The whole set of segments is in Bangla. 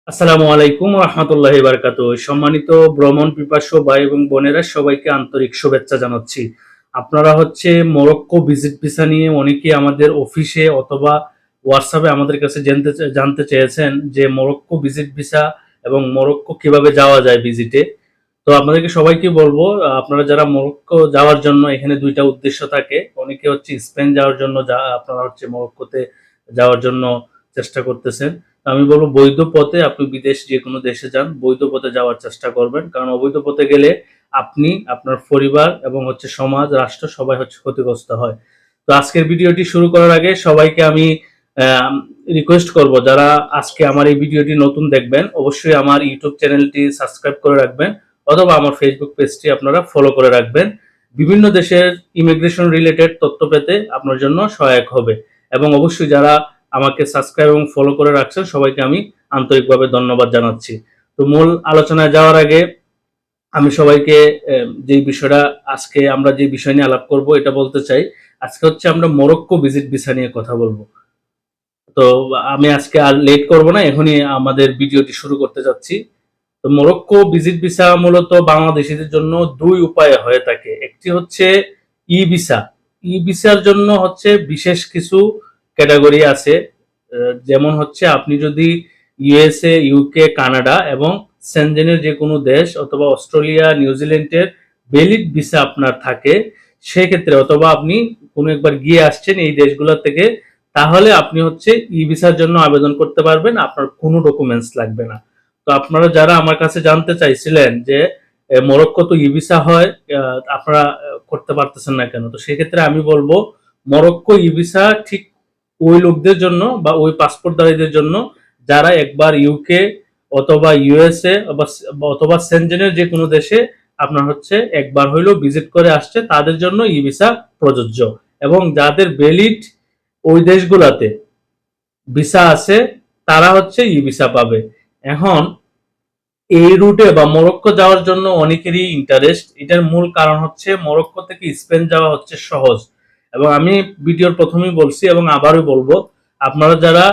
আসসালামু আলাইকুম রহমতুল্লাহি বারাকাতুহু। সম্মানিত ভ্রমণ পিপাসু ভাই এবং বোনেরা, সবাইকে আন্তরিক শুভেচ্ছা জানাচ্ছি। আপনারা মরক্কো ভিজিট ভিসা নিয়ে অনেকেই আমাদের অফিসে অথবা হোয়াটসঅ্যাপে আমাদের কাছে জানতে চেয়েছেন যে মরক্কো ভিজিট ভিসা এবং মরক্কো কিভাবে যাওয়া যায় ভিজিটে। তো আপনাদেরকে সবাইকে বলবো, আপনারা যারা মরক্কো যাওয়ার জন্য, এখানে দুইটা উদ্দেশ্য থাকে। অনেকে স্পেন যাওয়ার জন্য, আপনারা মরক্কোতে যাওয়ার জন্য চেষ্টা করতেছেন। আমি বলবো বৈধ পথে আপনি বিদেশ যে কোনো দেশে যান, বৈধ পথে যাওয়ার চেষ্টা করবেন। কারণ অবৈধ পথে গেলে আপনি, আপনার পরিবার এবং সমাজ, রাষ্ট্র সবাই ক্ষতিগ্রস্ত হয়। তো আজকের ভিডিওটি শুরু করার আগে সবাইকে আমি রিকোয়েস্ট করব, যারা আজকে আমার এই ভিডিওটি নতুন দেখবেন, অবশ্যই আমার ইউটিউব চ্যানেলটি সাবস্ক্রাইব করে রাখবেন অথবা আমার ফেসবুক পেজটি আপনারা ফলো করে রাখবেন। বিভিন্ন দেশের ইমিগ্রেশন রিলেটেড তথ্য পেতে আপনার জন্য সহায়ক হবে। এবং অবশ্যই যারা আমাকে সাবস্ক্রাইব এবং ফলো করে রাখছেন, সবাইকে আমি আন্তরিকভাবে ধন্যবাদ জানাচ্ছি। তো মূল আলোচনায় যাওয়ার আগে আমি সবাইকে যে বিষয়টা, আজকে আমরা যে বিষয় নিয়ে আলাপ করব, এটা বলতে চাই। আজকে আমরা মরক্কো ভিজিট ভিসা নিয়ে কথা বলবো। তো আমি আজকে আর লেট করব না, এখনই আমাদের ভিডিওটি শুরু করতে যাচ্ছি। তো মরক্কো ভিজিট ভিসা মূলত বাংলাদেশিদের জন্য দুই উপায়ে হয়ে থাকে। একটি ই ভিসা। ই ভিসার জন্য বিশেষ কিছু ক্যাটাগরি আছে। যেমন আপনি যদি ইউএসএ, ইউকে, কানাডা এবং সেনজেনের যে কোনো দেশ অথবা অস্ট্রেলিয়া, নিউজিল্যান্ডের ভ্যালিড ভিসা আপনার থাকে, সেক্ষেত্রে, অথবা আপনি কোনো একবার গিয়ে আসছেন এই দেশগুলো থেকে, তাহলে আপনি ই ভিসার জন্য আবেদন করতে পারবেন। আপনার কোনো ডকুমেন্টস লাগবে না। তো আপনারা যারা আমার কাছে জানতে চাইছিলেন যে মরক্কো তো ই ভিসা হয়, আপনারা করতে পারতেছেন না কেন, তো সেক্ষেত্রে আমি বলবো মরক্কো ই ভিসা ঠিক ওই লোকদের জন্য বা ওই পাসপোর্টধারীদের জন্য যারা একবার ইউকে অথবা ইউএসএ অথবা সেনজেনের যে কোনো দেশে আপনার একবার হইলেও ভিজিট করে আসছে, তাদের জন্য ই ভিসা প্রযোজ্য। এবং যাদের ভ্যালিড ওই দেশগুলাতে ভিসা আছে, তারা ই ভিসা পাবে। এখন এই রুটে বা মরক্কো যাওয়ার জন্য অনেকেরই ইন্টারেস্ট। এটার মূল কারণ মরক্কো থেকে স্পেন যাওয়া সহজ। এবং আমি ভিডিওর প্রথমেই বলছি এবং আবারও বলবো, আপনারা যারা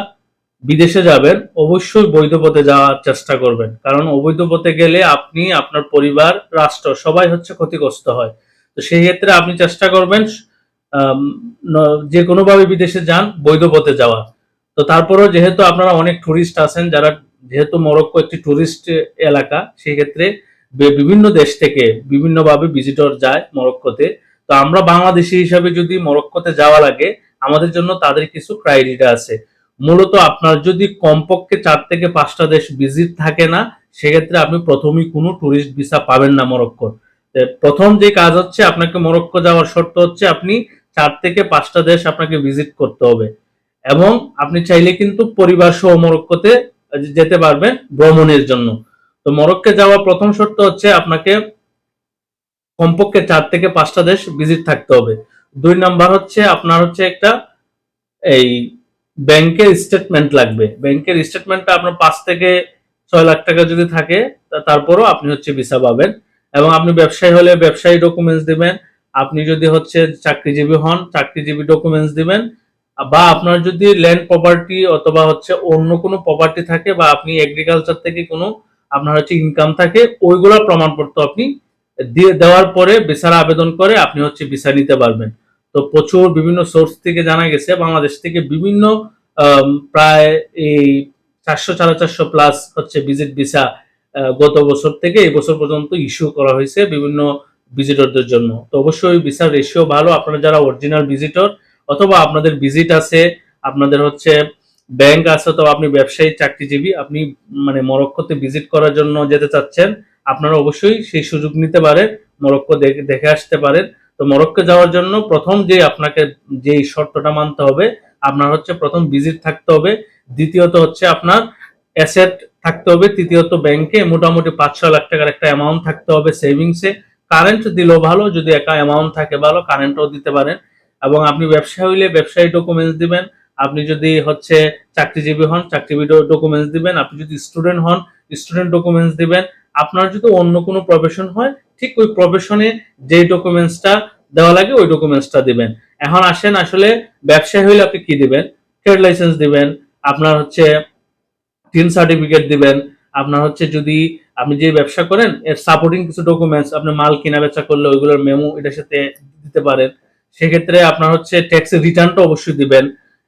বিদেশে যাবেন অবশ্যই বৈধ পথে যাওয়ার চেষ্টা করবেন। কারণ অবৈধ পথে গেলে আপনি, আপনার পরিবার, রাষ্ট্র সবাই ক্ষতিগ্রস্ত হয়। তো সেই ক্ষেত্রে আপনি চেষ্টা করবেন যে কোনোভাবে বিদেশে যান বৈধ পথে যাওয়া। তো তারপরেও যেহেতু আপনারা অনেক টুরিস্ট আছেন, যারা, যেহেতু মরক্কো একটি টুরিস্ট এলাকা, সেই ক্ষেত্রে বিভিন্ন দেশ থেকে বিভিন্নভাবে ভিজিটর যায় মরক্কোতে। তো আমরা বাংলাদেশি হিসাবে যদি মরক্কোতে যাওয়া লাগে, আমাদের জন্য তাদের কিছু ক্রাইটেরিয়া আছে। মূলত আপনার যদি কমপক্ষে 4 থেকে 5টা দেশ ভিজিট থাকে না, সেক্ষেত্রে আপনি প্রথমেই কোনো টুরিস্ট ভিসা পাবেন না মরক্কোর। প্রথম যে কাজ আপনাকে মরক্কো যাওয়ার শর্ত আপনি 4 থেকে 5টা দেশ আপনাকে ভিজিট করতে হবে। এবং আপনি চাইলে কিন্তু পরিবার সহ মরক্কোতে যেতে পারবেন ভ্রমণের জন্য। তো মরক্কো যাওয়ার প্রথম শর্ত আপনাকে কমপক্ষে 4 থেকে 5টা দেশ ভিজিট থাকতে হবে। 2 নাম্বার আপনার একটা এই ব্যাংকের স্টেটমেন্ট লাগবে। ব্যাংকের স্টেটমেন্টটা আপনার 5 থেকে 6 লাখ টাকা যদি থাকে, তারপরও আপনি ভিসা পাবেন। এবং আপনি ব্যবসায়ী হলে ব্যবসায়ী ডকুমেন্টস দিবেন। আপনি যদি চাকরিজীবী হন, চাকরিজীবী ডকুমেন্টস দিবেন। বা আপনার যদি ল্যান্ড প্রপার্টি অথবা অন্য কোনো প্রপার্টি থাকে, বা আপনি এগ্রিকালচার থেকে কোনো আপনার ইনকাম থাকে, ওইগুলোর প্রমাণপত্র আপনি দেওয়ার পরে ভিসার আবেদন করে আপনি ভিসা নিতে পারবেন। তো প্রচুর বিভিন্ন সোর্স থেকে জানা গেছে, বাংলাদেশ থেকে বিভিন্ন প্রায় এই 400-450 প্লাস ভিজিট ভিসা গত বছর থেকে এই বছর পর্যন্ত ইস্যু করা হয়েছে বিভিন্ন ভিজিটরদের জন্য। তো অবশ্যই ভিসার রেশিও ভালো। আপনারা যারা অরিজিনাল ভিজিটর অথবা আপনাদের ভিজিট আছে, আপনাদের ব্যাংক আছে, অথবা আপনি ব্যবসায়ী, চাকরিজীবী, আপনি মরক্কোতে ভিজিট করার জন্য যেতে চাচ্ছেন, আপনারা অবশ্যই সেই সুযোগ নিতে পারেন, মরক্কো দেখে আসতে পারেন। তো মরক্কো যাওয়ার জন্য প্রথম যে আপনাকে যে শর্তটা মানতে হবে, আপনার প্রথম ভিজিট থাকতে হবে, দ্বিতীয়ত আপনার অ্যাসেট থাকতে হবে, তৃতীয়ত ব্যাংকে মোটামুটি 5-6 লাখ টাকার একটা অ্যামাউন্ট থাকতে হবে সেভিংসে। কারেন্ট দিলেও ভালো, যদি একা অ্যামাউন্ট থাকে ভালো, কারেন্টও দিতে পারেন। এবং আপনি ব্যবসায়ী হইলে ব্যবসায়ী ডকুমেন্টস দিবেন। আপনি যদি চাকরিজীবী হন, চাকরিজীবী ডকুমেন্টস দিবেন। আপনি যদি স্টুডেন্ট হন, স্টুডেন্ট ডকুমেন্টস দিবেন। আপনার যদি অন্য কোনো প্রফেশন হয়, ঠিক ওই প্রফেশনে যে ডকুমেন্টসটা দেওয়া লাগে ওই ডকুমেন্টসটা দিবেন। এখন আসেন, আসলে ব্যবসায়ী হইলে আপনি কি দিবেন? ট্রেড লাইসেন্স দিবেন, আপনার টিন সার্টিফিকেট দিবেন। আপনার হচ্ছে যদি আপনি যে ব্যবসা করেন এর সাপোর্টিং কিছু ডকুমেন্টস, আপনি মাল কেনা বেচা করলে ওইগুলোর মেমো এটার সাথে দিতে পারেন। সেক্ষেত্রে আপনার হচ্ছে ট্যাক্সের রিটার্নটা অবশ্যই দিবেন।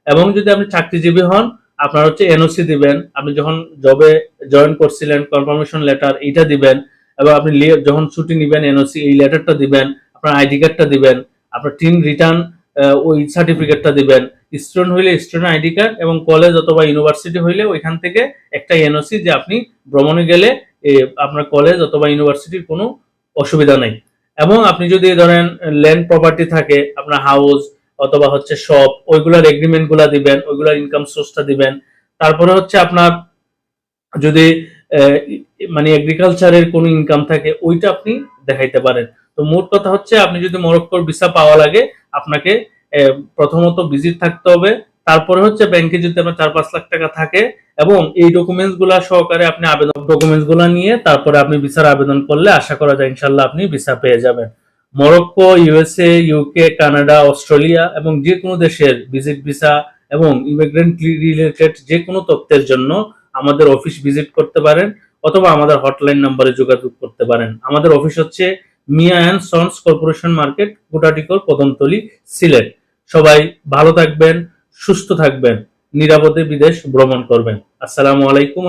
এবং যদি আপনি চাকরিজীবী হন, আপনার হচ্ছে এনওসি দিবেন। আপনি যখন জবে জয়েন করছিলেন কনফার্মেশন লেটার এইটা দিবেন। এবং আপনি যখন ছুটি নিবেন এনওসি এই লেটারটা দিবেন। আপনার আইডি কার্ডটা দিবেন। আপনার টিন রিটার্ন ওই সার্টিফিকেটটা দিবেন। স্টুডেন্ট হইলে স্টুডেন্ট আইডি কার্ড, এবং কলেজ অথবা ইউনিভার্সিটি হইলে ওইখান থেকে একটা এনওসি যে আপনি ভ্রমণে গেলে আপনার কলেজ অথবা ইউনিভার্সিটির কোনো অসুবিধা নাই। এবং আপনি যদি ধরেন ল্যান্ড প্রপার্টি থাকে আপনার হাউস অথবা হচ্ছে শপ, ওইগুলোর এগ্রিমেন্ট গুলা দিবেন, ওইগুলোর ইনকাম সোর্সটা দিবেন। তারপরে হচ্ছে আপনার যদি মানে এগ্রিকালচারের কোনো ইনকাম থাকে ওইটা আপনি দেখাইতে পারেন। তো মোট কথা হচ্ছে আপনি যদি মরক্কোর ভিসা পাওয়া লাগে আপনাকে প্রথমত ভিজিট থাকতে হবে। তারপরে হচ্ছে ব্যাংকে যদি আপনার 4-5 লাখ টাকা থাকে এবং এই ডকুমেন্টস গুলা সহকারে আপনি আবেদন ডকুমেন্টস গুলা নিয়ে তারপরে আপনি ভিসার আবেদন করলে আশা করা যায় ইনশাল্লাহ আপনি ভিসা পেয়ে যাবেন। Morocco, USA, UK, Canada, Australia এবং যে কোনো দেশের ভিজিট ভিসা এবং ইমিগ্রেন্ট রিলেটেড যে কোনো তথ্যের জন্য আমাদের অফিস ভিজিট করতে পারেন অথবা আমাদের হটলাইন নাম্বারে যোগাযোগ করতে পারেন। আমাদের অফিস হচ্ছে Miah and sons corporation market, কোটাটিকর, কদমতলী, সিলেট। সবাই ভালো থাকবেন, সুস্থ থাকবেন, নিরাপদে বিদেশ ভ্রমণ করবেন। আসসালামু আলাইকুম।